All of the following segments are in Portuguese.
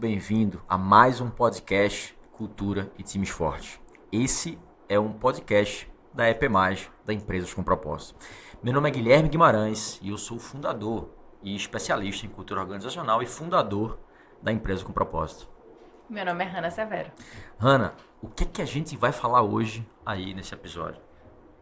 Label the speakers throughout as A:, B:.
A: bem-vindo a mais um podcast Cultura e Times Fortes. Esse é um podcast da EP+, da Empresas com Propósito. Meu nome é Guilherme Guimarães e eu sou fundador e especialista em cultura organizacional e fundador da Empresa com Propósito.
B: Meu nome é Hanna Severo.
A: Hanna, o que a gente vai falar hoje aí nesse episódio?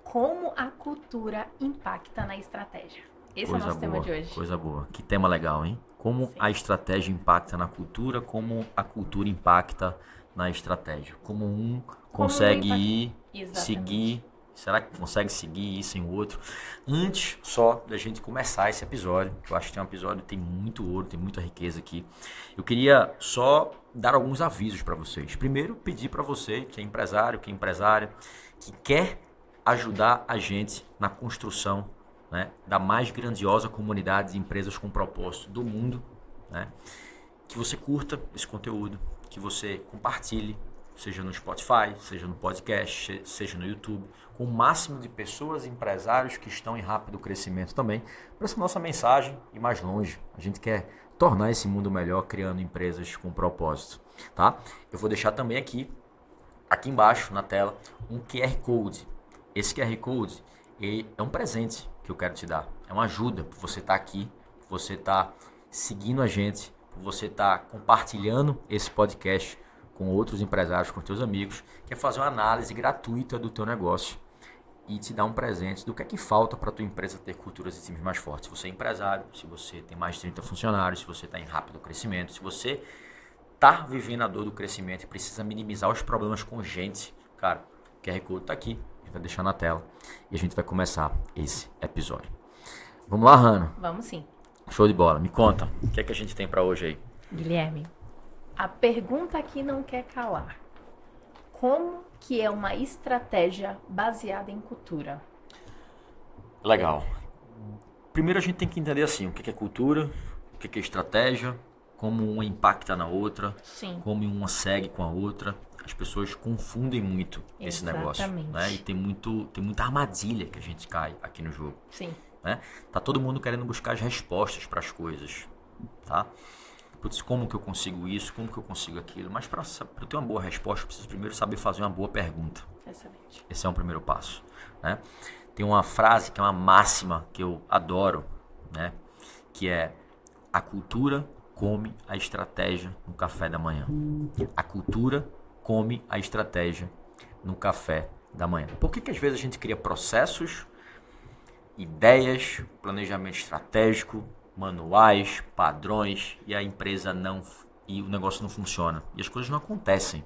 B: Como a cultura impacta na estratégia. Esse é o nosso tema de hoje.
A: Coisa boa. Que tema legal, hein? Como a estratégia impacta na cultura, como a cultura impacta na estratégia. Como um consegue seguir. Será que consegue seguir isso em outro? Antes só da gente começar esse episódio, que eu acho que tem um episódio que tem muito ouro, tem muita riqueza aqui. Eu queria só dar alguns avisos para vocês. Primeiro, pedir para você que é empresário, que é empresária, que quer ajudar a gente na construção, né, da mais grandiosa comunidade de empresas com propósito do mundo, né, que você curta esse conteúdo, que você compartilhe, seja no Spotify, seja no podcast, seja no YouTube, com o máximo de pessoas e empresários que estão em rápido crescimento também, para essa nossa mensagem ir mais longe. A gente quer tornar esse mundo melhor criando empresas com propósito, tá? Eu vou deixar também aqui embaixo na tela um QR Code. Esse QR Code é um presente que eu quero te dar. É uma ajuda por você estar aqui, por você estar seguindo a gente, por você estar compartilhando esse podcast com outros empresários, com teus amigos, que é fazer uma análise gratuita do teu negócio e te dar um presente do que é que falta para a tua empresa ter culturas e times mais fortes. Se você é empresário, se você tem mais de 30 funcionários, se você está em rápido crescimento, se você está vivendo a dor do crescimento e precisa minimizar os problemas com gente, cara, o QR Code está aqui. Vai deixar na tela e a gente vai começar esse episódio. Vamos lá, Hanna?
B: Vamos sim.
A: Show de bola. Me conta, o que é que a gente tem para hoje aí?
B: Guilherme, a pergunta que não quer calar. Como que é uma estratégia baseada em cultura?
A: Legal. Primeiro a gente tem que entender assim, o que é cultura, o que é estratégia, como uma impacta na outra,
B: Sim.
A: como uma segue com a outra. As pessoas confundem muito esse negócio, né? E tem muita armadilha que a gente cai aqui no jogo.
B: Sim.
A: Né? Tá todo mundo querendo buscar as respostas para as coisas, tá? Putz, como que eu consigo isso? Como que eu consigo aquilo? Mas para eu ter uma boa resposta, eu preciso primeiro saber fazer uma boa pergunta.
B: Excelente.
A: Esse é um primeiro passo, né? Tem uma frase que é uma máxima que eu adoro, né? Que é: a cultura come a estratégia no café da manhã. A cultura come a estratégia no café da manhã. Por que às vezes a gente cria processos, ideias, planejamento estratégico, manuais, padrões e a empresa e o negócio não funciona e as coisas não acontecem?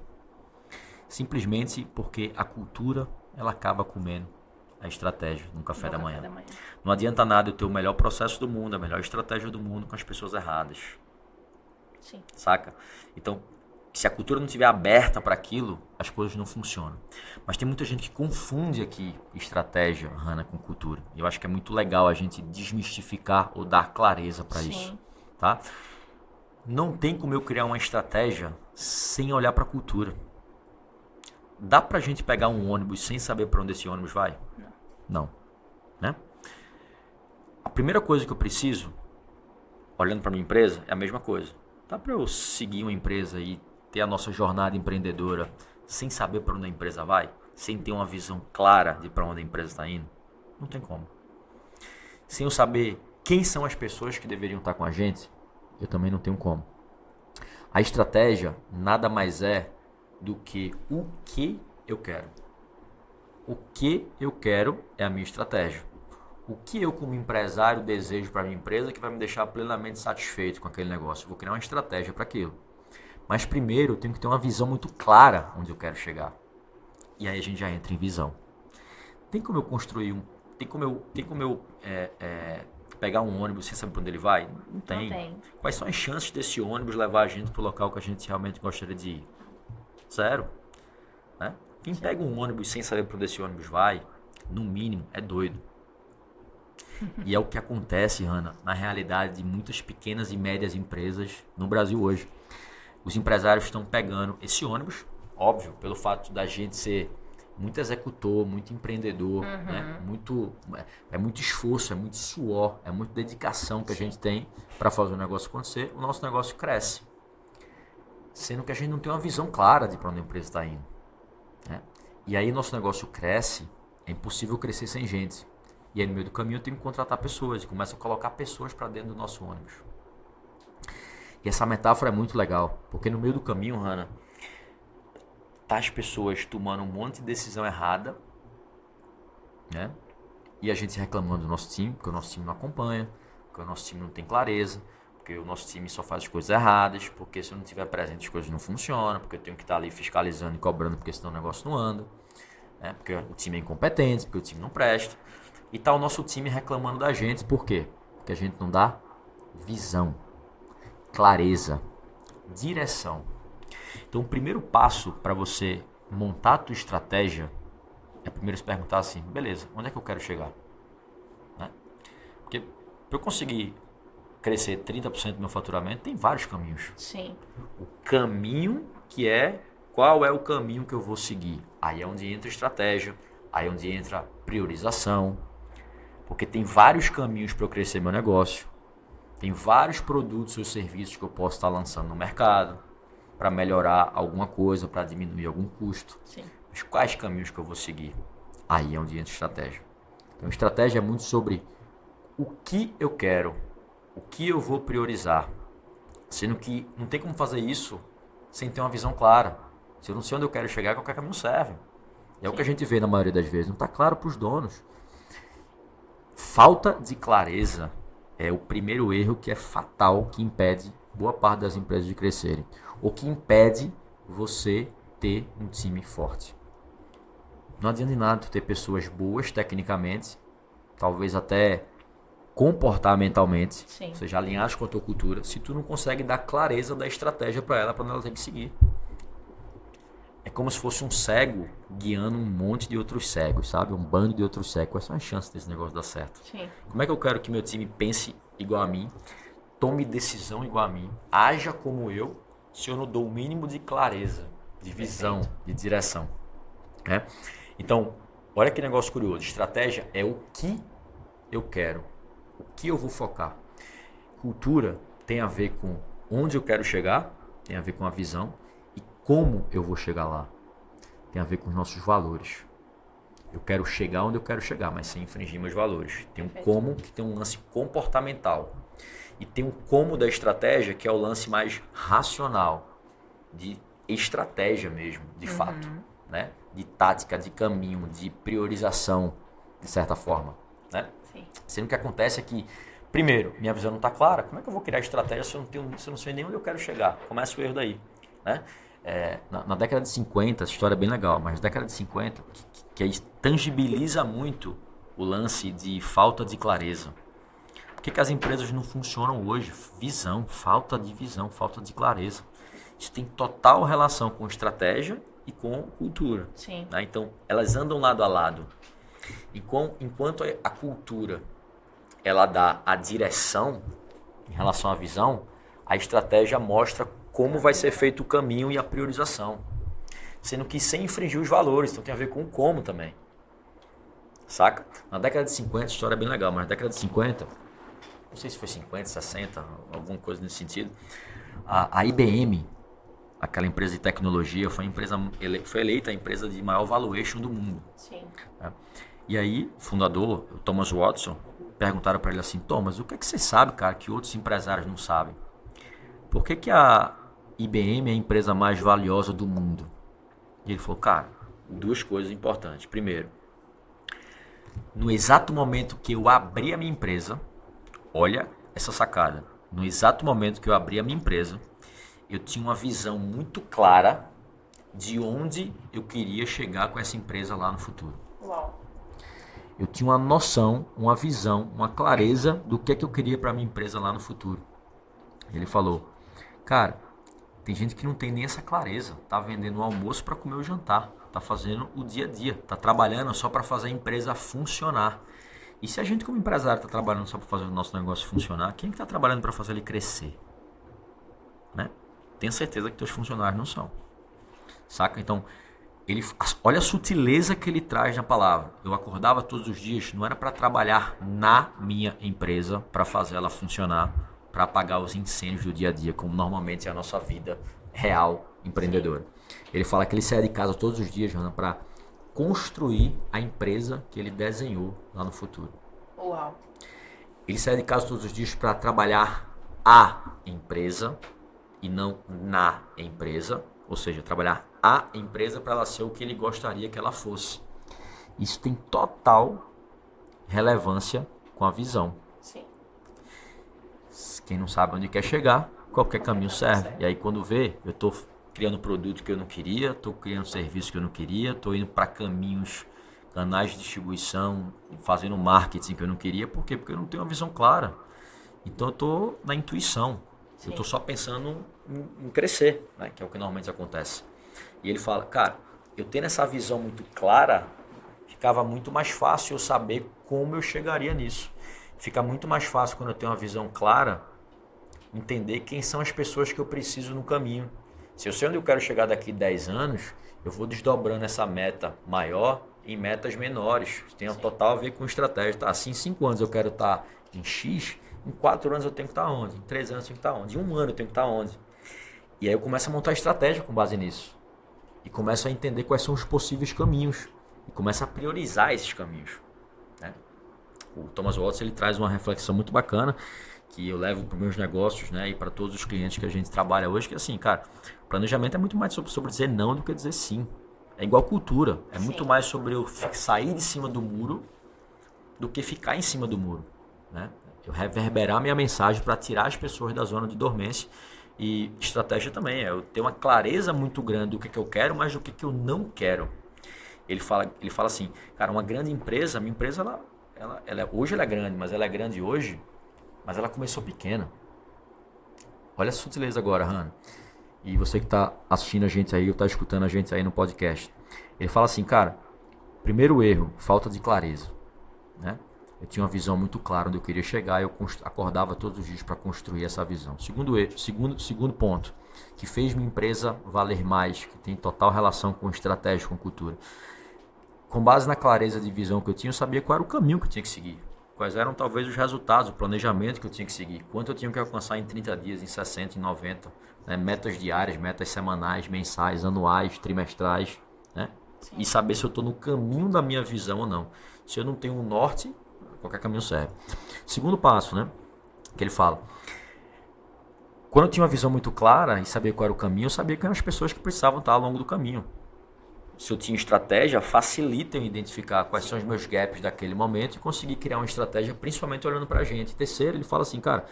A: Simplesmente porque a cultura ela acaba comendo a estratégia no café da manhã. Não adianta nada eu ter o melhor processo do mundo, a melhor estratégia do mundo com as pessoas erradas.
B: Sim.
A: Saca? Então, se a cultura não estiver aberta para aquilo, as coisas não funcionam. Mas tem muita gente que confunde aqui estratégia, Hanna, com cultura. E eu acho que é muito legal a gente desmistificar ou dar clareza para isso. Tá? Não tem como eu criar uma estratégia sem olhar para a cultura. Dá pra gente pegar um ônibus sem saber para onde esse ônibus vai? Não. Né? A primeira coisa que eu preciso, olhando para minha empresa, é a mesma coisa. Dá para eu seguir uma empresa e ter a nossa jornada empreendedora sem saber para onde a empresa vai? Sem ter uma visão clara de para onde a empresa está indo? Não tem como. Sem eu saber quem são as pessoas que deveriam estar com a gente, eu também não tenho como. A estratégia nada mais é do que o que eu quero. O que eu quero é a minha estratégia. O que eu, como empresário, desejo para a minha empresa que vai me deixar plenamente satisfeito com aquele negócio? Eu vou criar uma estratégia para aquilo. Mas primeiro eu tenho que ter uma visão muito clara onde eu quero chegar. E aí a gente já entra em visão. Tem como eu construir Tem como eu pegar um ônibus sem saber para onde ele vai? Não tem.
B: Não tem.
A: Quais são as chances desse ônibus levar a gente para o local que a gente realmente gostaria de ir? Zero. Né? Quem pega um ônibus sem saber para onde esse ônibus vai, no mínimo, é doido. E é o que acontece, Hanna, na realidade de muitas pequenas e médias empresas no Brasil hoje. Os empresários estão pegando esse ônibus, óbvio, pelo fato da gente ser muito executor, muito empreendedor, né? É muito esforço, é muito suor, é muita dedicação que a gente tem para fazer o negócio acontecer. O nosso negócio cresce. sendo que a gente não tem uma visão clara de para onde a empresa está indo, né? E aí nosso negócio cresce, é impossível crescer sem gente. E aí no meio do caminho eu tenho que contratar pessoas, e começo a colocar pessoas para dentro do nosso ônibus. E essa metáfora é muito legal, porque no meio do caminho, Hannah, tá as pessoas tomando um monte de decisão errada, né? E a gente reclamando do nosso time, porque o nosso time não acompanha, porque o nosso time não tem clareza, porque o nosso time só faz as coisas erradas, porque se eu não estiver presente as coisas não funcionam, porque eu tenho que estar ali fiscalizando e cobrando, porque senão o negócio não anda, né? Porque o time é incompetente, porque o time não presta. E tá o nosso time reclamando da gente, por quê? Porque a gente não dá visão, clareza, direção. Então o primeiro passo para você montar a tua estratégia é primeiro se perguntar assim, beleza, onde é que eu quero chegar? Né? Porque para eu conseguir crescer 30% do meu faturamento, tem vários caminhos.
B: Sim.
A: O caminho que é, qual é o caminho que eu vou seguir? Aí é onde entra estratégia, aí é onde entra priorização, porque tem vários caminhos para eu crescer meu negócio, tem vários produtos ou serviços que eu posso estar lançando no mercado para melhorar alguma coisa, para diminuir algum custo.
B: Sim.
A: Mas quais caminhos que eu vou seguir? Aí é onde entra estratégia. Então, estratégia é muito sobre o que eu quero, o que eu vou priorizar. Sendo que não tem como fazer isso sem ter uma visão clara. Se eu não sei onde eu quero chegar, qualquer caminho serve. E é o que a gente vê na maioria das vezes. Não está claro para os donos. Falta de clareza é o primeiro erro que é fatal, que impede boa parte das empresas de crescerem. Ou que impede você ter um time forte. Não adianta de nada tu ter pessoas boas tecnicamente, talvez até comportamentalmente,
B: Sim.
A: ou seja, alinhadas com a tua cultura, se tu não consegue dar clareza da estratégia para ela, para onde ela tem que seguir. É como se fosse um cego guiando um monte de outros cegos, sabe? Um bando de outros cegos. Quais são as chances desse negócio dar certo?
B: Sim.
A: Como é que eu quero que meu time pense igual a mim, tome decisão igual a mim, haja como eu, se eu não dou o mínimo de clareza, de visão, de direção, né? Então, olha que negócio curioso. Estratégia é o que eu quero, o que eu vou focar. Cultura tem a ver com onde eu quero chegar, tem a ver com a visão, e como eu vou chegar lá. Tem a ver com os nossos valores. Eu quero chegar onde eu quero chegar, mas sem infringir meus valores. Tem um como, que tem um lance comportamental. E tem um como da estratégia, que é o lance mais racional, de estratégia mesmo, de fato, né? De tática, de caminho, de priorização, de certa forma, né?
B: Sim.
A: Sendo que acontece é que, primeiro, minha visão não está clara. Como é que eu vou criar estratégia se eu não sei nem onde eu quero chegar? Começa o erro daí, né? Na década de 50, essa história é bem legal, mas na década de 50, que aí tangibiliza muito o lance de falta de clareza. Por que as empresas não funcionam hoje? Visão, falta de visão, falta de clareza. Isso tem total relação com estratégia e com cultura.
B: Sim.
A: Né? Então, elas andam lado a lado. Enquanto a cultura ela dá a direção em relação à visão, a estratégia mostra como vai ser feito o caminho e a priorização. Sendo que sem infringir os valores, então tem a ver com o como também. Saca? Na década de 50, a história é bem legal, mas na década de 50, não sei se foi 50, 60, alguma coisa nesse sentido, a IBM, aquela empresa de tecnologia, foi eleita a empresa de maior valuation do mundo.
B: Sim.
A: Né? E aí, o fundador, o Thomas Watson, perguntaram para ele assim, Thomas, o que é que você sabe, cara, que outros empresários não sabem? Por que a IBM é a empresa mais valiosa do mundo? E ele falou, cara, duas coisas importantes. Primeiro, no exato momento que eu abri a minha empresa, olha essa sacada, no exato momento que eu abri a minha empresa, eu tinha uma visão muito clara de onde eu queria chegar com essa empresa lá no futuro.
B: Uau.
A: Eu tinha uma noção, uma visão, uma clareza do que é que eu queria para minha empresa lá no futuro. Ele falou, cara, tem gente que não tem nem essa clareza, tá vendendo o almoço para comer o jantar, tá fazendo o dia a dia, tá trabalhando só para fazer a empresa funcionar. E se a gente como empresário tá trabalhando só para fazer o nosso negócio funcionar, quem que tá trabalhando para fazer ele crescer? Né? Tenho certeza que teus funcionários não são. Saca? Então, olha a sutileza que ele traz na palavra. Eu acordava todos os dias, não era para trabalhar na minha empresa, para fazer ela funcionar, para apagar os incêndios do dia a dia, como normalmente é a nossa vida real empreendedora. Ele fala que ele sai de casa todos os dias, Jana, para construir a empresa que ele desenhou lá no futuro.
B: Uau.
A: Ele sai de casa todos os dias para trabalhar a empresa e não na empresa. Ou seja, trabalhar a empresa para ela ser o que ele gostaria que ela fosse. Isso tem total relevância com a visão.
B: Sim.
A: Quem não sabe onde quer chegar, qualquer caminho serve. E aí quando vê, eu estou criando produto que eu não queria, estou criando serviço que eu não queria, estou indo para canais de distribuição, fazendo marketing que eu não queria. Por quê? Porque eu não tenho uma visão clara. Então eu estou na intuição. Sim. Eu estou só pensando em crescer, né? Que é o que normalmente acontece. E ele fala, cara, eu tendo essa visão muito clara, ficava muito mais fácil eu saber como eu chegaria nisso. Fica muito mais fácil quando eu tenho uma visão clara, entender quem são as pessoas que eu preciso no caminho. Se eu sei onde eu quero chegar daqui 10 anos, eu vou desdobrando essa meta maior em metas menores. Tem total a ver com estratégia. Tá? Assim, em 5 anos eu quero estar em X, em 4 anos eu tenho que estar onde? Em 3 anos eu tenho que estar onde? Em 1 ano eu tenho que estar onde? E aí eu começo a montar estratégia com base nisso. E começo a entender quais são os possíveis caminhos. E começo a priorizar esses caminhos. Né? O Thomas Watson ele traz uma reflexão muito bacana que eu levo para os meus negócios, né, e para todos os clientes que a gente trabalha hoje, que é assim, cara, planejamento é muito mais sobre dizer não do que dizer sim. É igual cultura. É muito mais sobre eu sair de cima do muro do que ficar em cima do muro. Né? Eu reverberar minha mensagem para tirar as pessoas da zona de dormência. E estratégia também é eu ter uma clareza muito grande do que eu quero, mas do que eu não quero. Ele fala assim, cara, uma grande empresa, minha empresa, hoje ela é grande, mas ela é grande hoje, mas ela começou pequena. Olha a sutileza agora, Hannah. E você que está assistindo a gente aí, ou está escutando a gente aí no podcast. Ele fala assim, cara, primeiro erro, falta de clareza. Né? Eu tinha uma visão muito clara onde eu queria chegar, eu acordava todos os dias para construir essa visão. Segundo ponto, que fez minha empresa valer mais, que tem total relação com estratégia, com cultura. Com base na clareza de visão que eu tinha, eu sabia qual era o caminho que eu tinha que seguir. Quais eram talvez os resultados, o planejamento que eu tinha que seguir. Quanto eu tinha que alcançar em 30 dias, em 60, em 90. Né? Metas diárias, metas semanais, mensais, anuais, trimestrais. Né? E saber se eu estou no caminho da minha visão ou não. Se eu não tenho um norte, qualquer caminho serve. Segundo passo, né? Que ele fala. Quando eu tinha uma visão muito clara e sabia qual era o caminho, eu sabia que eram as pessoas que precisavam estar ao longo do caminho. Se eu tinha estratégia, facilita eu identificar quais são os meus gaps daquele momento e conseguir criar uma estratégia, principalmente olhando para a gente. Terceiro, ele fala assim, cara,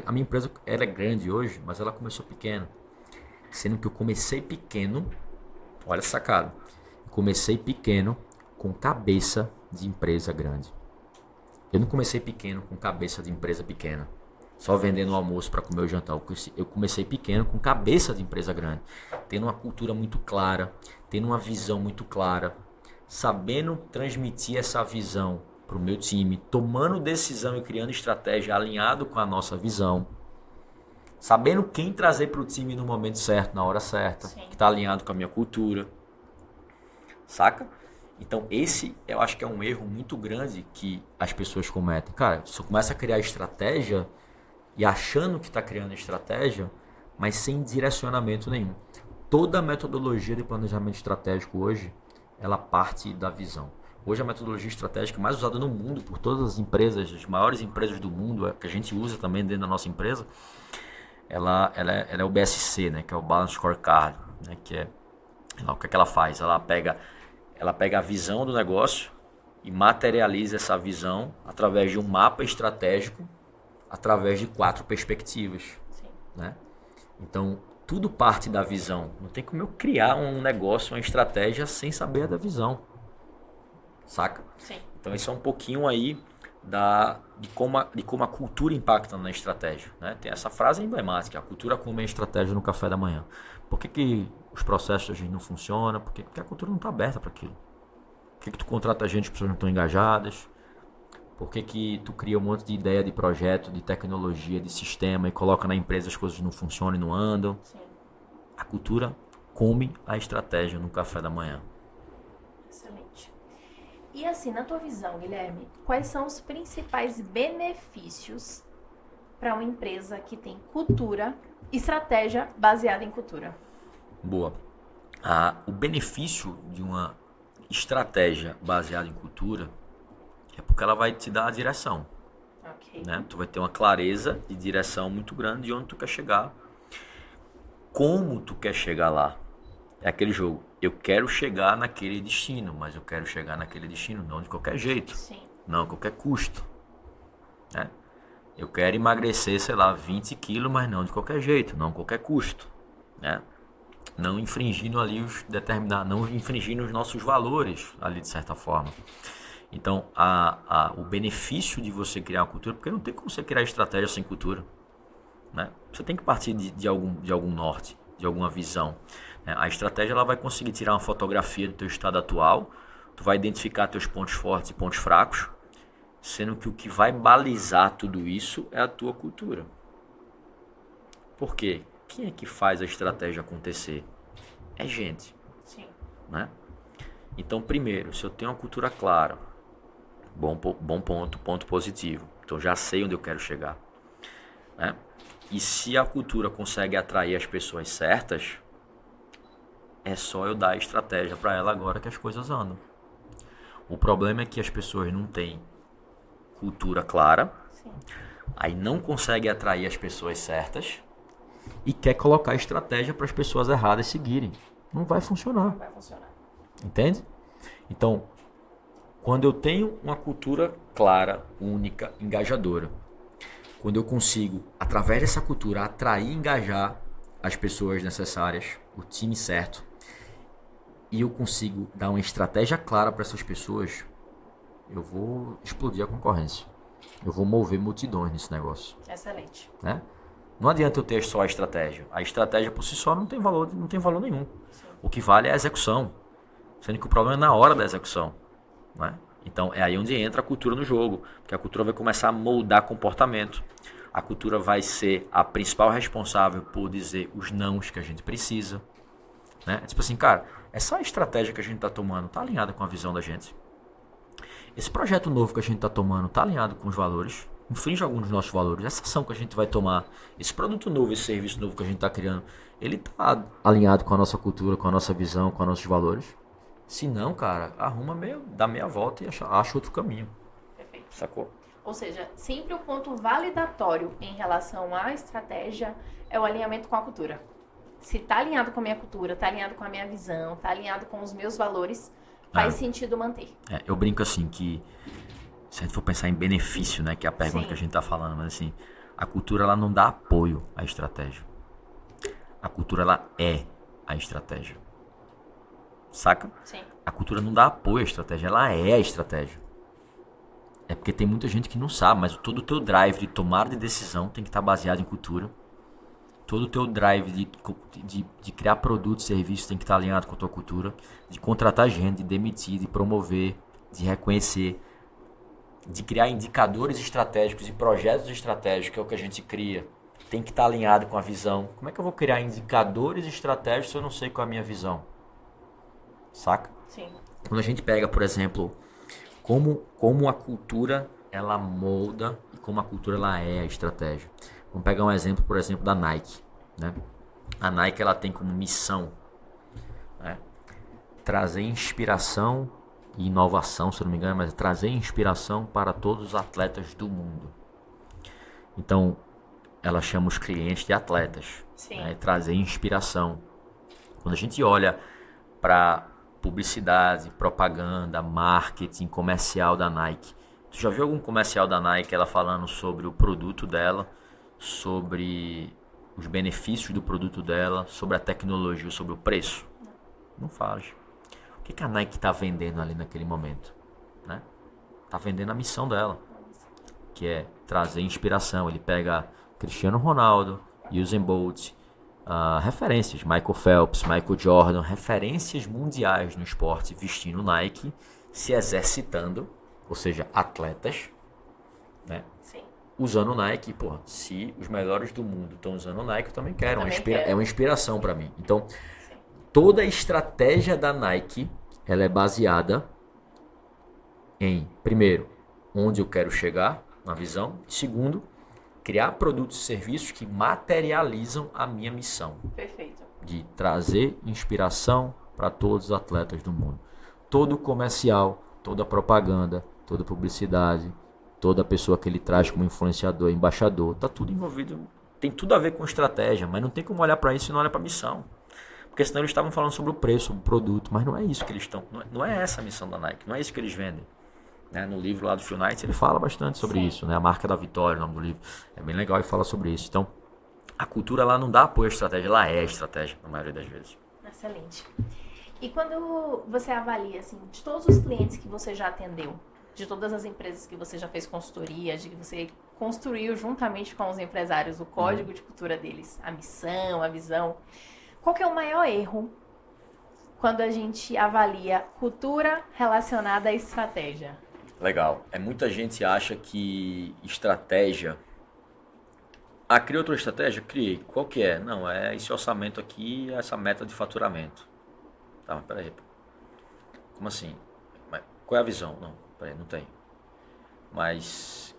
A: a minha empresa ela é grande hoje, mas ela começou pequena. Sendo que eu comecei pequeno, olha a sacada, eu comecei pequeno com cabeça de empresa grande. Eu não comecei pequeno com cabeça de empresa pequena, só vendendo o almoço para comer o jantar. Eu comecei pequeno com cabeça de empresa grande, tendo uma cultura muito clara, tendo uma visão muito clara, sabendo transmitir essa visão para o meu time, tomando decisão e criando estratégia alinhado com a nossa visão, sabendo quem trazer para o time no momento certo, na hora certa, que está alinhado com a minha cultura, saca? Então esse eu acho que é um erro muito grande que as pessoas cometem. Cara, você começa a criar estratégia e achando que está criando estratégia, mas sem direcionamento nenhum. Toda a metodologia de planejamento estratégico hoje, ela parte da visão. Hoje a metodologia estratégica mais usada no mundo por todas as empresas, as maiores empresas do mundo, que a gente usa também dentro da nossa empresa, ela é o BSC, né, que é o Balance Scorecard, né, que é o que ela faz? Ela pega a visão do negócio e materializa essa visão através de um mapa estratégico, através de 4 perspectivas. Né? Então, tudo parte da visão. Não tem como eu criar um negócio, uma estratégia sem saber da visão. Saca?
B: Sim.
A: Então, isso é um pouquinho aí de como a cultura impacta na estratégia. Né? Tem essa frase emblemática, a cultura come a estratégia no café da manhã. Por que os processos da gente não funcionam? Porque a cultura não está aberta para aquilo. Por que tu contrata gente, as pessoas não estão engajadas? Por que tu cria um monte de ideia de projeto, de tecnologia, de sistema e coloca na empresa as coisas não funcionam e não andam?
B: Sim.
A: A cultura come a estratégia no café da manhã.
B: Excelente. E assim, na tua visão, Guilherme, quais são os principais benefícios para uma empresa que tem cultura, estratégia baseada em cultura?
A: Boa. O benefício de uma estratégia baseada em cultura é porque ela vai te dar a direção.
B: Ok.
A: Né? Tu vai ter uma clareza de direção muito grande de onde tu quer chegar. Como tu quer chegar lá. É aquele jogo. Eu quero chegar naquele destino, mas eu quero chegar naquele destino não de qualquer jeito.
B: Sim.
A: Não a qualquer custo. Né? Eu quero emagrecer, sei lá, 20 quilos, mas não de qualquer jeito, não a qualquer custo. Né? Não infringindo ali não infringindo os nossos valores ali de certa forma. Então, o benefício de você criar uma cultura, porque não tem como você criar estratégia sem cultura. Né? Você tem que partir de algum norte, de alguma visão. Né? A estratégia ela vai conseguir tirar uma fotografia do teu estado atual, tu vai identificar teus pontos fortes e pontos fracos, sendo que o que vai balizar tudo isso é a tua cultura. Por quê? Quem é que faz a estratégia acontecer? É gente.
B: Sim.
A: Né? Então, primeiro, se eu tenho uma cultura clara, bom ponto positivo. Então, já sei onde eu quero chegar. Né? E se a cultura consegue atrair as pessoas certas, é só eu dar a estratégia para ela agora que as coisas andam. O problema é que as pessoas não têm cultura clara,
B: Sim.
A: aí não consegue atrair as pessoas certas e quer colocar estratégia para as pessoas erradas seguirem. Não vai funcionar.
B: Não vai funcionar.
A: Entende? Então, quando eu tenho uma cultura clara, única, engajadora, quando eu consigo, através dessa cultura, atrair e engajar as pessoas necessárias, o time certo, e eu consigo dar uma estratégia clara para essas pessoas, eu vou explodir a concorrência. Eu vou mover multidões nesse negócio.
B: Excelente.
A: Né? Não adianta eu ter só a estratégia. A estratégia por si só não tem valor nenhum.
B: Sim.
A: O que vale é a execução. Sendo que o problema é na hora da execução. Né? Então é aí onde entra a cultura no jogo. Porque a cultura vai começar a moldar comportamento. A cultura vai ser a principal responsável por dizer os nãos que a gente precisa. Né? Tipo assim, cara, essa estratégia que a gente está tomando está alinhada com a visão da gente? Esse projeto novo que a gente está tomando está alinhado com os valores? Infringe alguns dos nossos valores? Essa ação que a gente vai tomar, esse produto novo, esse serviço novo que a gente está criando, ele está alinhado com a nossa cultura, com a nossa visão, com os nossos valores? Se não, cara, dá meia volta e acha outro caminho.
B: Perfeito.
A: Sacou?
B: Ou seja, sempre o ponto validatório em relação à estratégia é o alinhamento com a cultura. Se está alinhado com a minha cultura, está alinhado com a minha visão, está alinhado com os meus valores, faz sentido manter.
A: Eu brinco assim que, se a gente for pensar em benefício, né, que é a pergunta
B: Sim.
A: que a gente está falando, mas assim, a cultura ela não dá apoio à estratégia. A cultura ela é a estratégia. Saca?
B: Sim.
A: A cultura não dá apoio à estratégia, ela é a estratégia. É porque tem muita gente que não sabe, mas todo o teu drive de tomada de decisão tem que estar baseado em cultura. Todo o teu drive de criar produtos e serviços tem que estar alinhado com a tua cultura. De contratar gente, de demitir, de promover, de reconhecer, de criar indicadores estratégicos e projetos estratégicos, que é o que a gente cria. Tem que estar alinhado com a visão. Como é que eu vou criar indicadores estratégicos se eu não sei qual é a minha visão? Saca?
B: Sim.
A: Quando a gente pega, por exemplo, como a cultura ela molda e como a cultura ela é a estratégia. Vamos pegar um exemplo, por exemplo, da Nike. Né? A Nike ela tem como missão, né, trazer inspiração e inovação, se eu não me engano, mas trazer inspiração para todos os atletas do mundo. Então, ela chama os clientes de atletas. Né, trazer inspiração. Quando a gente olha para publicidade, propaganda, marketing, comercial da Nike, tu já viu algum comercial da Nike ela falando sobre o produto dela, sobre os benefícios do produto dela, sobre a tecnologia, sobre o preço? Não faz. O que a Nike está vendendo ali naquele momento? Né? Tá vendendo a missão dela, que é trazer inspiração. Ele pega Cristiano Ronaldo, Usain Bolt, referências, Michael Phelps, Michael Jordan, referências mundiais no esporte, vestindo Nike, se exercitando, ou seja, atletas, né?
B: Sim.
A: Usando Nike. Porra, se os melhores do mundo estão usando Nike, eu também quero.
B: Quero.
A: É uma inspiração para mim. Então, toda a estratégia da Nike, ela é baseada em, primeiro, onde eu quero chegar, na visão. Segundo, criar produtos e serviços que materializam a minha missão.
B: Perfeito.
A: De trazer inspiração para todos os atletas do mundo. Todo comercial, toda propaganda, toda publicidade, toda pessoa que ele traz como influenciador, embaixador, tá tudo envolvido, tem tudo a ver com estratégia, mas não tem como olhar para isso e não olhar para a missão. Porque senão eles estavam falando sobre o preço, sobre o produto, mas não é isso que eles estão, não é essa a missão da Nike, não é isso que eles vendem. Né? No livro lá do Phil Knight ele fala bastante sobre isso, né? A marca da vitória, o nome do livro, é bem legal e fala sobre isso. Então, a cultura lá não dá apoio à estratégia, ela é estratégia na maioria das vezes.
B: Excelente. E quando você avalia, assim, de todos os clientes que você já atendeu, de todas as empresas que você já fez consultoria, de que você construiu juntamente com os empresários o código de cultura deles, a missão, a visão, qual que é o maior erro quando a gente avalia cultura relacionada à estratégia?
A: Legal. Muita gente acha que estratégia... criei outra estratégia? Criei. Qual que é? Não, é esse orçamento aqui, essa meta de faturamento. Tá, mas peraí. Como assim? Mas qual é a visão? Não, peraí, não tem. Mas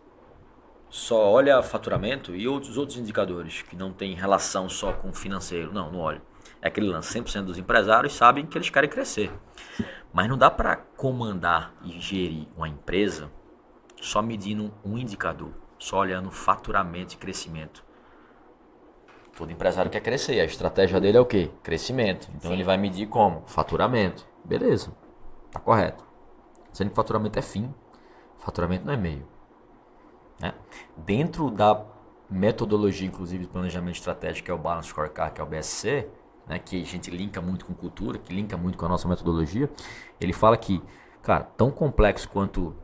A: só olha faturamento e os outros indicadores que não tem relação só com o financeiro. Não, não olha. É aquele lance, 100% dos empresários sabem que eles querem crescer. Mas não dá para comandar e gerir uma empresa só medindo um indicador, só olhando faturamento e crescimento. Todo empresário quer crescer, a estratégia dele é o quê? Crescimento. Então ele vai medir como? Faturamento. Beleza, tá correto. Sendo que faturamento é fim, faturamento não é meio. Né? Dentro da metodologia, inclusive, de planejamento estratégico, que é o Balance Scorecard, que é o BSC, né, que a gente linka muito com cultura, que linka muito com a nossa metodologia, ele fala que, cara, tão complexo quanto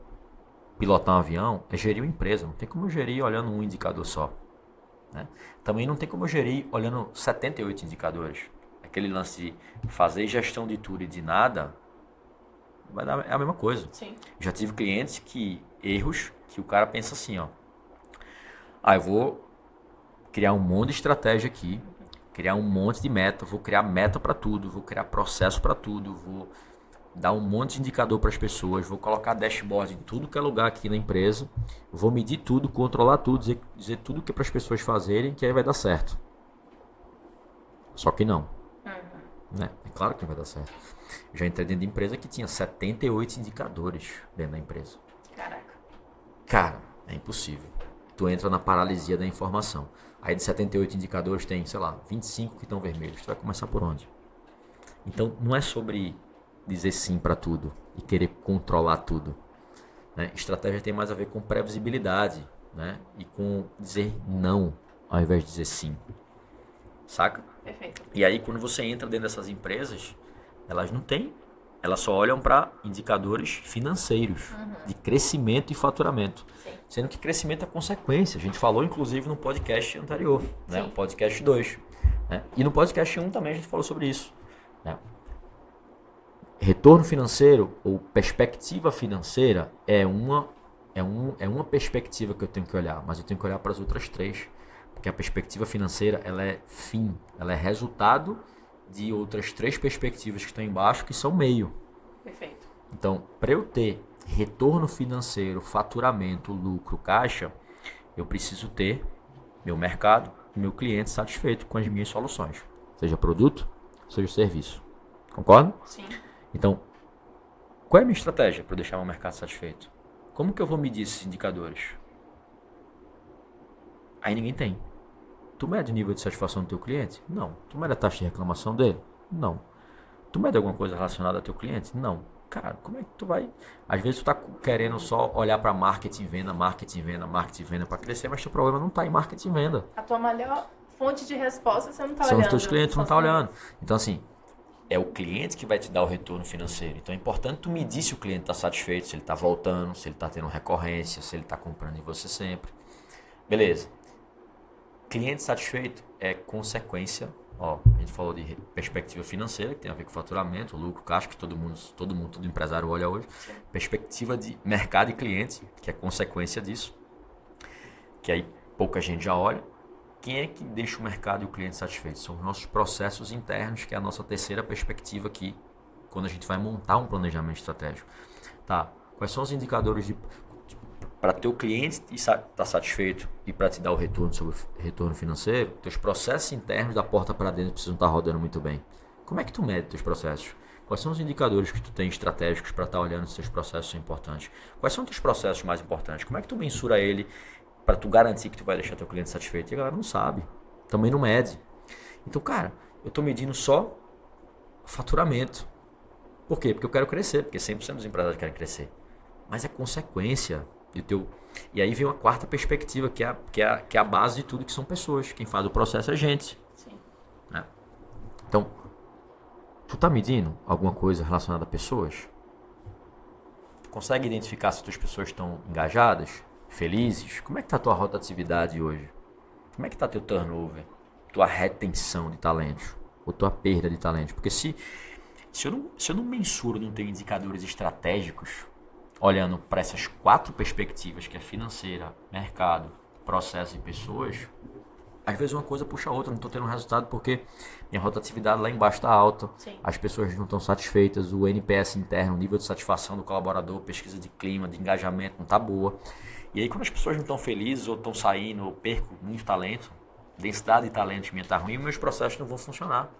A: pilotar um avião é gerir uma empresa. Não tem como gerir olhando um indicador só. Né? Também não tem como gerir olhando 78 indicadores. Aquele lance de fazer gestão de tudo e de nada é a mesma coisa.
B: Sim.
A: Já tive clientes erros que o cara pensa assim, ó. Eu vou criar um monte de estratégia aqui, criar um monte de meta, vou criar meta para tudo, vou criar processo para tudo, vou dar um monte de indicador para as pessoas, vou colocar dashboard em tudo que é lugar aqui na empresa, vou medir tudo, controlar tudo, dizer tudo que é para as pessoas fazerem, que aí vai dar certo. Só que não. Né? É claro que não vai dar certo. Eu já entrei dentro de empresa que tinha 78 indicadores dentro da empresa.
B: Caraca.
A: Cara, é impossível. Tu entra na paralisia da informação. Aí de 78 indicadores tem, sei lá, 25 que estão vermelhos. Tu vai começar por onde? Então não é sobre dizer sim para tudo e querer controlar tudo. Né? Estratégia tem mais a ver com previsibilidade, né? E com dizer não ao invés de dizer sim. Saca?
B: Perfeito.
A: E aí quando você entra dentro dessas empresas, elas não têm, elas só olham para indicadores financeiros, de crescimento e faturamento.
B: Sim.
A: Sendo que crescimento é consequência. A gente falou inclusive no podcast anterior, né? O podcast 2. Né? E no podcast 1 também a gente falou sobre isso. Né? Retorno financeiro ou perspectiva financeira é uma perspectiva que eu tenho que olhar, mas eu tenho que olhar para as outras 3. Porque a perspectiva financeira ela é fim, ela é resultado de outras 3 perspectivas que estão embaixo, que são meio.
B: Perfeito.
A: Então, para eu ter retorno financeiro, faturamento, lucro, caixa, eu preciso ter meu mercado, meu cliente satisfeito com as minhas soluções. Seja produto, seja serviço. Concorda?
B: Sim.
A: Então, qual é a minha estratégia para deixar meu mercado satisfeito? Como que eu vou medir esses indicadores? Aí ninguém tem. Tu mede o nível de satisfação do teu cliente? Não. Tu mede a taxa de reclamação dele? Não. Tu mede alguma coisa relacionada ao teu cliente? Não. Cara, como é que tu vai... Às vezes tu tá querendo só olhar para marketing, venda para crescer, mas teu problema não tá em marketing e venda.
B: A tua melhor fonte de resposta você não tá
A: São
B: olhando.
A: os teus clientes, não tá olhando. Então assim, é o cliente que vai te dar o retorno financeiro. Então é importante tu medir se o cliente está satisfeito, se ele está voltando, se ele está tendo recorrência, se ele está comprando em você sempre. Beleza. Cliente satisfeito é consequência. A gente falou de perspectiva financeira, que tem a ver com faturamento, lucro, caixa, que todo empresário olha hoje. Perspectiva de mercado e cliente, que é consequência disso, que aí pouca gente já olha. Quem é que deixa o mercado e o cliente satisfeito? São os nossos processos internos, que é a nossa terceira perspectiva aqui, quando a gente vai montar um planejamento estratégico. Tá, quais são os indicadores para teu cliente estar satisfeito e para te dar o retorno sobre o retorno financeiro, teus processos internos da porta para dentro precisam estar rodando muito bem. Como é que tu mede teus processos? Quais são os indicadores que tu tem estratégicos para estar olhando se teus processos são importantes? Quais são teus processos mais importantes? Como é que tu mensura ele para tu garantir que tu vai deixar teu cliente satisfeito? E a galera não sabe, também não mede. Então, cara, eu estou medindo só faturamento. Por quê? Porque eu quero crescer, porque 100% dos empresários querem crescer. Mas é consequência do teu... E aí vem uma quarta perspectiva, que é a base de tudo, que são pessoas. Quem faz o processo é gente.
B: Sim.
A: Né? Então, tu tá medindo alguma coisa relacionada a pessoas? Tu consegue identificar se as pessoas estão engajadas, felizes? Como é que tá a tua rotatividade hoje? Como é que tá teu turnover? Tua retenção de talentos? Ou tua perda de talentos? Porque se eu não mensuro, não tenho indicadores estratégicos, olhando para essas 4 perspectivas, que é financeira, mercado, processo e pessoas, às vezes uma coisa puxa a outra, não estou tendo resultado porque minha rotatividade lá embaixo está alta,
B: Sim.
A: As pessoas não estão satisfeitas, o NPS interno, o nível de satisfação do colaborador, pesquisa de clima, de engajamento não está boa. E aí quando as pessoas não estão felizes ou estão saindo, ou perco muito talento, densidade de talento minha está ruim, meus processos não vão funcionar.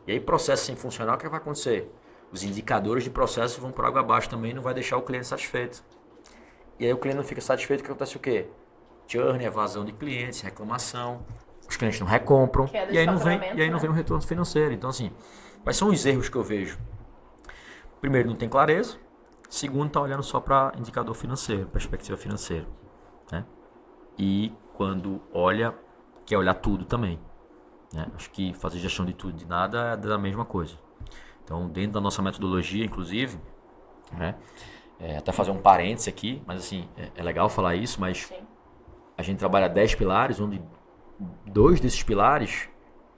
A: E aí processo sem funcionar, o que vai acontecer? Os indicadores de processo vão por água abaixo também, não vai deixar o cliente satisfeito. E aí o cliente não fica satisfeito, que acontece o quê? Churn, evasão de clientes, reclamação, os clientes não recompram, e aí não vem um retorno financeiro. Então assim, quais são os erros que eu vejo? Primeiro, não tem clareza. Segundo, tá olhando só para indicador financeiro, perspectiva financeira. Né? E quando olha, quer olhar tudo também. Né? Acho que fazer gestão de tudo, de nada, é da mesma coisa. Então, dentro da nossa metodologia, inclusive, né, até fazer um parêntese aqui, mas assim, é legal falar isso, mas
B: Sim.
A: A gente trabalha 10 pilares, onde 2 desses pilares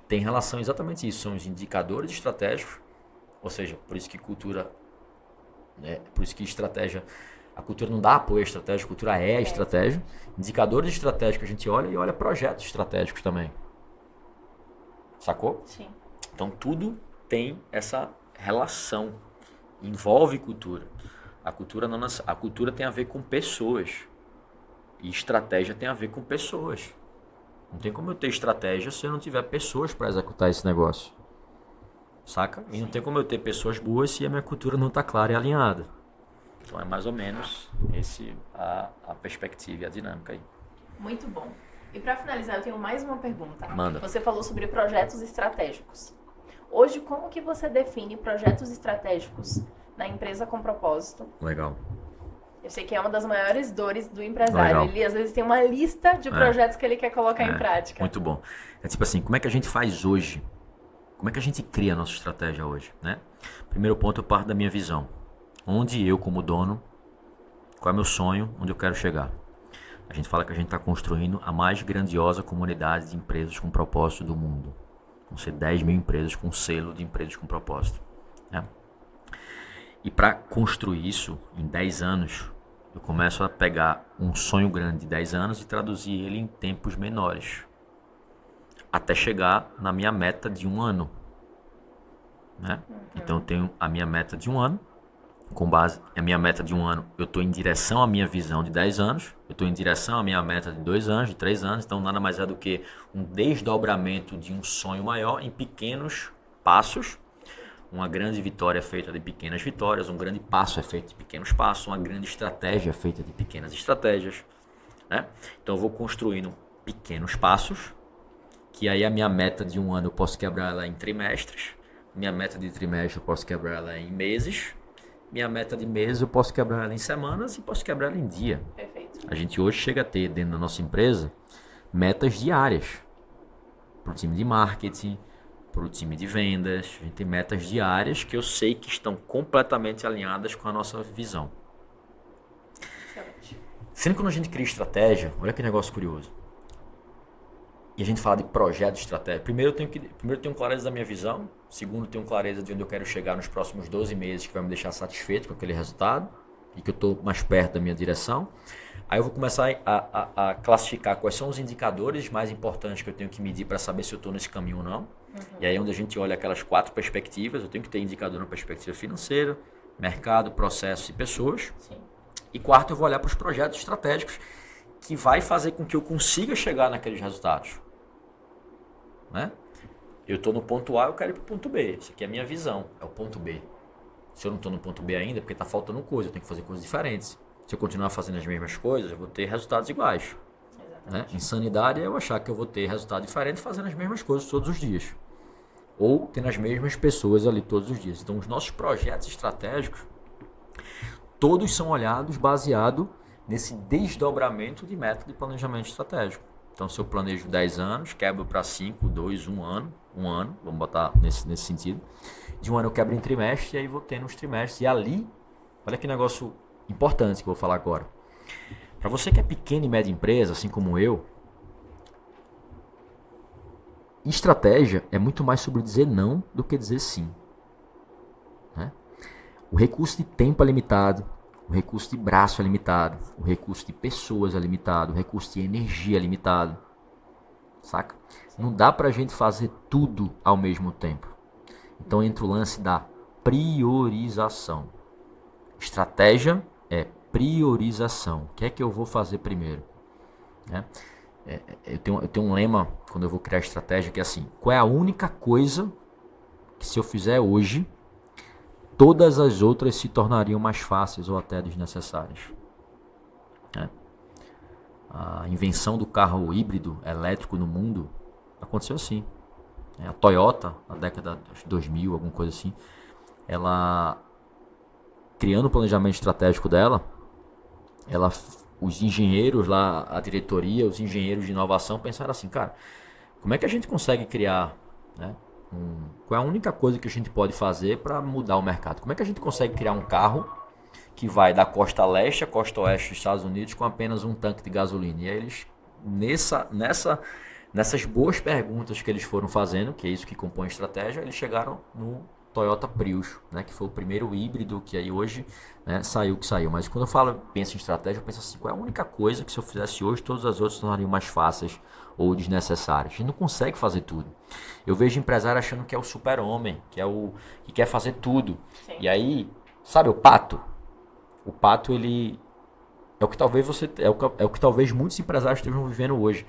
A: têm relação exatamente isso, são os indicadores estratégicos, ou seja, por isso que cultura, por isso que estratégia, a cultura não dá apoio à estratégia, a cultura é a estratégia. Indicadores estratégicos a gente olha e olha projetos estratégicos também. Sacou?
B: Sim.
A: Então tudo tem essa relação, envolve cultura. A cultura tem a ver com pessoas e estratégia tem a ver com pessoas. Não tem como eu ter estratégia se eu não tiver pessoas para executar esse negócio, saca? E não tem como eu ter pessoas boas se a minha cultura não está clara e alinhada. Então é mais ou menos a perspectiva e a dinâmica aí.
B: Muito bom. E para finalizar, eu tenho mais uma pergunta.
A: Manda.
B: Você falou sobre projetos estratégicos. Hoje, como que você define projetos estratégicos na empresa com propósito?
A: Legal.
B: Eu sei que é uma das maiores dores do empresário.
A: Legal.
B: Ele, às vezes, tem uma lista de projetos que ele quer colocar em prática.
A: Muito bom. É tipo assim, como é que a gente faz hoje? Como é que a gente cria a nossa estratégia hoje? Né? Primeiro ponto, eu parto da minha visão. Onde eu, como dono, qual é o meu sonho, onde eu quero chegar? A gente fala que a gente está construindo a mais grandiosa comunidade de empresas com propósito do mundo. Vão ser 10 mil empresas com selo de empresas com propósito. Né? E para construir isso em 10 anos, eu começo a pegar um sonho grande de 10 anos e traduzir ele em tempos menores. Até chegar na minha meta de 1 ano. Né? Então eu tenho a minha meta de 1 ano. Com base na minha meta de 1 ano, eu estou em direção à minha visão de 10 anos. Eu estou em direção à minha meta de 2 anos, de 3 anos. Então nada mais é do que um desdobramento de um sonho maior em pequenos passos. Uma grande vitória é feita de pequenas vitórias, um grande passo é feito de pequenos passos, uma grande estratégia é feita de pequenas estratégias. Né? Então eu vou construindo pequenos passos, que aí a minha meta de 1 ano eu posso quebrar ela em trimestres, minha meta de trimestre eu posso quebrar ela em meses, minha meta de meses eu posso quebrar ela em semanas e posso quebrar ela em dia.
B: Perfeito.
A: A gente hoje chega a ter dentro da nossa empresa metas diárias para o time de marketing, para o time de vendas. A gente tem metas diárias que eu sei que estão completamente alinhadas com a nossa visão.
B: Excelente.
A: Sendo que quando a gente cria estratégia, olha que negócio curioso. E a gente fala de projeto de estratégia. Primeiro eu tenho clareza da minha visão. Segundo, eu tenho clareza de onde eu quero chegar nos próximos 12 meses, que vai me deixar satisfeito com aquele resultado e que eu estou mais perto da minha direção. Aí eu vou começar a classificar quais são os indicadores mais importantes que eu tenho que medir para saber se eu estou nesse caminho ou não. E aí onde a gente olha aquelas 4 perspectivas, eu tenho que ter indicador na perspectiva financeira, mercado, processos e pessoas.
B: Sim.
A: E quarto, eu vou olhar para os projetos estratégicos que vai fazer com que eu consiga chegar naqueles resultados. Né? Eu estou no ponto A, eu quero ir para o ponto B. Isso aqui é a minha visão, é o ponto B. Se eu não estou no ponto B ainda, é porque está faltando coisa, eu tenho que fazer coisas diferentes. Se eu continuar fazendo as mesmas coisas, eu vou ter resultados iguais. Né? Insanidade é eu achar que eu vou ter resultado diferente fazendo as mesmas coisas todos os dias. Ou tendo as mesmas pessoas ali todos os dias. Então, os nossos projetos estratégicos, todos são olhados baseado nesse desdobramento de método de planejamento estratégico. Então, se eu planejo 10 anos, quebro para 5, 2, 1 ano, vamos botar nesse sentido. De um ano eu quebro em trimestre e aí vou tendo os trimestres. E ali, olha que negócio importante que eu vou falar agora. Para você que é pequena e média empresa, assim como eu, estratégia é muito mais sobre dizer não do que dizer sim. Né? O recurso de tempo é limitado, o recurso de braço é limitado, o recurso de pessoas é limitado, o recurso de energia é limitado. Saca? Não dá pra gente fazer tudo ao mesmo tempo. Então entra o lance da priorização. Estratégia é priorização. O que é que eu vou fazer primeiro? Né? Eu tenho um lema quando eu vou criar estratégia que é assim: qual é a única coisa que se eu fizer hoje, todas as outras se tornariam mais fáceis ou até desnecessárias? Né? A invenção do carro híbrido elétrico no mundo aconteceu assim. A Toyota, na década de 2000, alguma coisa assim, ela, criando o planejamento estratégico dela, os engenheiros lá, a diretoria, os engenheiros de inovação pensaram assim, cara, como é que a gente consegue criar, né, qual é a única coisa que a gente pode fazer para mudar o mercado? Como é que a gente consegue criar um carro que vai da costa leste à costa oeste dos Estados Unidos com apenas um tanque de gasolina? E aí eles, nessas boas perguntas que eles foram fazendo, que é isso que compõe a estratégia, eles chegaram no Toyota Prius, né, que foi o primeiro híbrido que aí hoje, né, saiu o que saiu. Mas quando penso em estratégia, eu penso assim, qual é a única coisa que se eu fizesse hoje, todas as outras se tornariam mais fáceis ou desnecessárias? A gente não consegue fazer tudo. Eu vejo empresário achando que é o super-homem, que quer fazer tudo. Sim. E aí, sabe o pato? O pato, ele é o que talvez muitos empresários estejam vivendo hoje.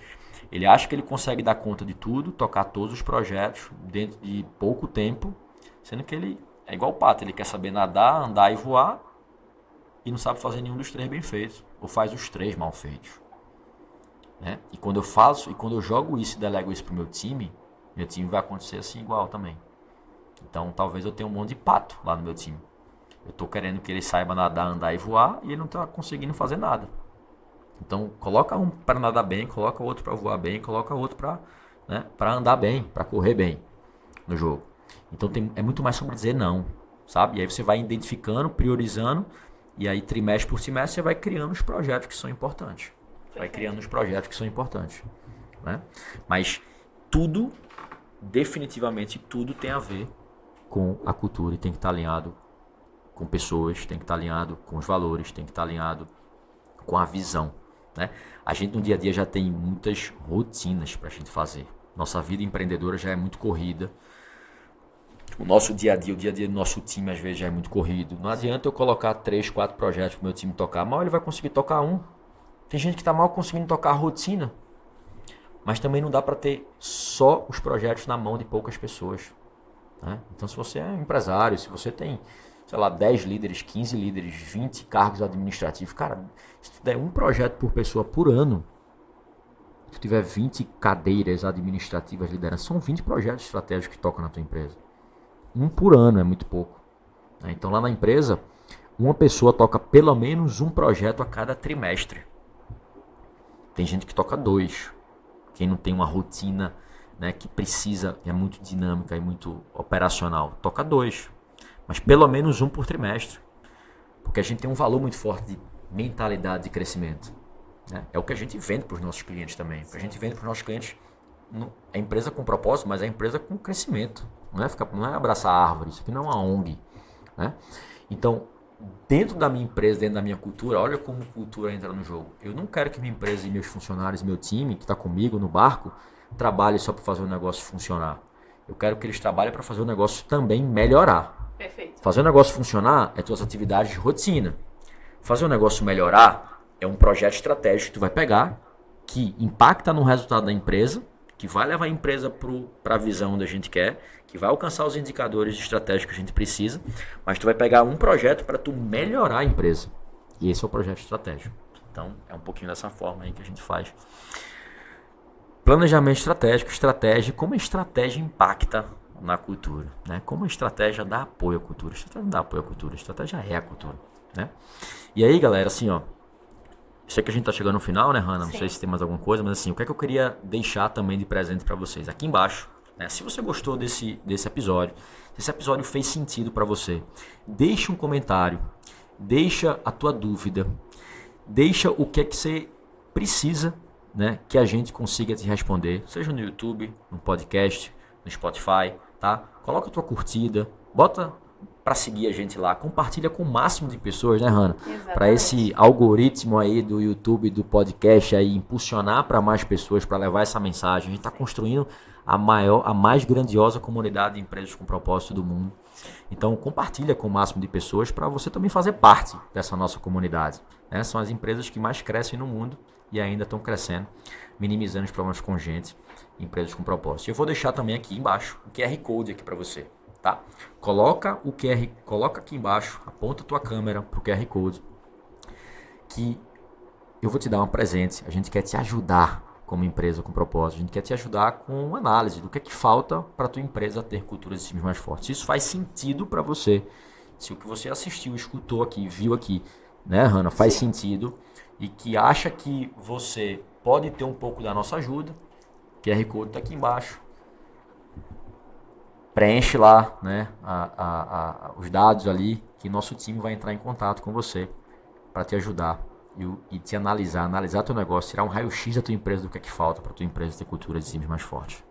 A: Ele acha que ele consegue dar conta de tudo, tocar todos os projetos dentro de pouco tempo, sendo que ele é igual o pato, ele quer saber nadar, andar e voar e não sabe fazer nenhum dos três bem feitos, ou faz os três mal feitos. Né? E quando eu jogo isso e delego isso pro meu time vai acontecer assim igual também. Então talvez eu tenha um monte de pato lá no meu time. Eu estou querendo que ele saiba nadar, andar e voar e ele não está conseguindo fazer nada. Então coloca um para nadar bem, coloca outro para voar bem, coloca outro para, né, para andar bem, para correr bem no jogo. Então é muito mais sobre dizer não, sabe? E aí você vai identificando, priorizando, e aí trimestre por trimestre você vai criando os projetos que são importantes. Né? Mas tudo, definitivamente tudo tem a ver com a cultura e tem que estar alinhado com pessoas, tem que estar alinhado com os valores, tem que estar alinhado com a visão. Né? A gente no dia a dia já tem muitas rotinas para a gente fazer. Nossa vida empreendedora já é muito corrida. O nosso dia a dia, o dia a dia do nosso time às vezes já é muito corrido. Não adianta eu colocar 3, 4 projetos para o meu time tocar. Mal ele vai conseguir tocar um. Tem gente que está mal conseguindo tocar a rotina. Mas também não dá para ter só os projetos na mão de poucas pessoas. Né? Então se você é um empresário, se você tem, sei lá, 10 líderes, 15 líderes, 20 cargos administrativos, cara, se tu der um projeto por pessoa por ano, se tu tiver 20 cadeiras administrativas liderando, são 20 projetos estratégicos que tocam na tua empresa. Um por ano é muito pouco. Então lá na empresa, uma pessoa toca pelo menos um projeto a cada trimestre. Tem gente que toca 2. Quem não tem uma rotina, né, que precisa, é muito dinâmica e muito operacional, toca 2. Mas pelo menos um por trimestre. Porque a gente tem um valor muito forte de mentalidade de crescimento. Né? É o que a gente vende para os nossos clientes também. A gente vende para os nossos clientes a empresa com propósito, mas a empresa com crescimento. Não é abraçar árvore, isso aqui não é uma ONG. Né? Então, dentro da minha empresa, dentro da minha cultura, olha como cultura entra no jogo. Eu não quero que minha empresa e meus funcionários, meu time que está comigo no barco, trabalhem só para fazer o negócio funcionar. Eu quero que eles trabalhem para fazer o negócio também melhorar.
B: Perfeito.
A: Fazer o negócio funcionar é tuas atividades de rotina. fazer o negócio melhorar é um projeto estratégico que tu vai pegar, que impacta no resultado da empresa, que vai levar a empresa para a visão onde a gente quer, que vai alcançar os indicadores estratégicos que a gente precisa, mas tu vai pegar um projeto para tu melhorar a empresa. E esse é o projeto estratégico. Então, é um pouquinho dessa forma aí que a gente faz. Planejamento estratégico, estratégia, como a estratégia impacta na cultura, né? Como a estratégia dá apoio à cultura. A estratégia não dá apoio à cultura, a estratégia é a cultura, né? E aí, galera, assim, ó, sei que a gente tá chegando no final, né, Hannah? Não sei se tem mais alguma coisa, mas assim, o que é que eu queria deixar também de presente para vocês? Aqui embaixo, né? Se você gostou desse episódio, se esse episódio fez sentido para você, deixa um comentário, deixa a tua dúvida, deixa o que é que você precisa, né, que a gente consiga te responder, seja no YouTube, no podcast, no Spotify, tá? Coloca a tua curtida, bota para seguir a gente lá, compartilha com o máximo de pessoas, né, Hannah? Para esse algoritmo aí do YouTube, do podcast aí impulsionar para mais pessoas, para levar essa mensagem. A gente está construindo a mais grandiosa comunidade de empresas com propósito do mundo. Então compartilha com o máximo de pessoas para você também fazer parte dessa nossa comunidade, né? São as empresas que mais crescem no mundo e ainda estão crescendo, minimizando os problemas com gente, empresas com propósito. Eu vou deixar também aqui embaixo o QR Code aqui para você. Tá? Coloca aqui embaixo, aponta a tua câmera pro QR Code, que eu vou te dar um presente. A gente quer te ajudar como empresa com propósito, a gente quer te ajudar com análise do que é que falta para tua empresa ter culturas e times mais fortes. Se isso faz sentido para você, se o que você assistiu, escutou aqui, viu aqui, né, Hannah, faz sentido e que acha que você pode ter um pouco da nossa ajuda, o QR Code tá aqui embaixo. Preenche lá, né, os dados ali, que nosso time vai entrar em contato com você para te ajudar e te analisar teu negócio, tirar um raio-x da tua empresa do que é que falta para tua empresa ter cultura de times mais forte.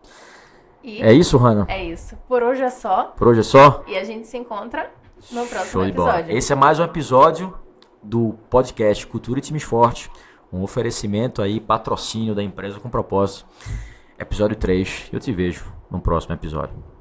A: É isso, Hannah?
B: É isso. Por hoje é só.
A: Por hoje é só?
B: E a gente se encontra no próximo
A: Show de
B: episódio.
A: bola. Esse é mais um episódio do podcast Cultura e Times Fortes, um oferecimento aí, patrocínio da empresa com propósito. Episódio 3. Eu te vejo no próximo episódio.